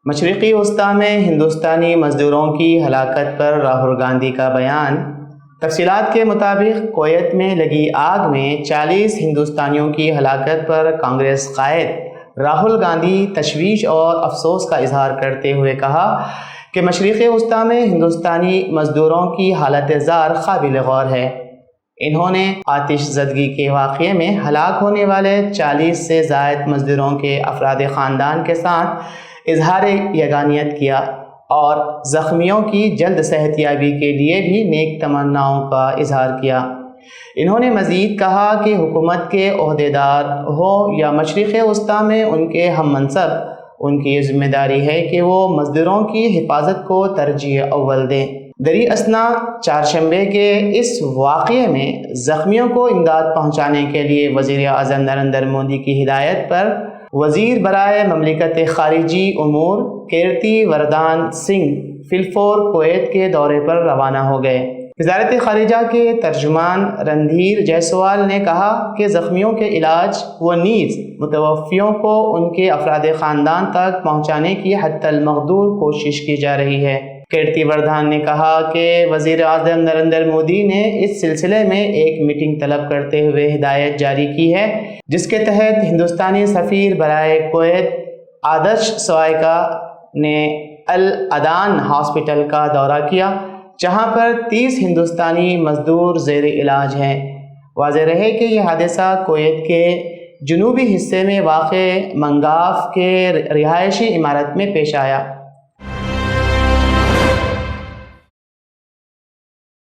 مشرقی وسطی میں ہندوستانی مزدوروں کی ہلاکت پر راہل گاندھی کا بیان۔ تفصیلات کے مطابق کویت میں لگی آگ میں 40 ہندوستانیوں کی ہلاکت پر کانگریس قائد راہل گاندھی تشویش اور افسوس کا اظہار کرتے ہوئے کہا کہ مشرقی وسطی میں ہندوستانی مزدوروں کی حالت زار قابل غور ہے۔ انہوں نے آتش زدگی کے واقعے میں ہلاک ہونے والے 40 سے زائد مزدوروں کے افراد خاندان کے ساتھ اظہار یگانیت کیا اور زخمیوں کی جلد صحت یابی کے لیے بھی نیک تمناؤں کا اظہار کیا۔ انہوں نے مزید کہا کہ حکومت کے عہدیدار ہوں یا مشرق وسطی میں ان کے ہم منصب، ان کی ذمہ داری ہے کہ وہ مزدوروں کی حفاظت کو ترجیح اول دیں۔ دریں اثنا چہارشنبے کے اس واقعے میں زخمیوں کو امداد پہنچانے کے لیے وزیر اعظم نریندر مودی کی ہدایت پر وزیر برائے مملکت خارجی امور کیرتی وردھان سنگھ فی الفور کویت کے دورے پر روانہ ہو گئے۔ وزارت خارجہ کے ترجمان رندھیر جیسوال نے کہا کہ زخمیوں کے علاج و نیز متوفیوں کو ان کے افراد خاندان تک پہنچانے کی حتی المقدور کوشش کی جا رہی ہے۔ کیرتی وردھان نے کہا کہ وزیر اعظم نریندر مودی نے اس سلسلے میں ایک میٹنگ طلب کرتے ہوئے ہدایت جاری کی ہے، جس کے تحت ہندوستانی سفیر برائے کویت آدرش سوائکا نے العدان ہاسپٹل کا دورہ کیا، جہاں پر 30 ہندوستانی مزدور زیر علاج ہیں۔ واضح رہے کہ یہ حادثہ کویت کے جنوبی حصے میں واقع منگاف کے رہائشی عمارت میں پیش آیا۔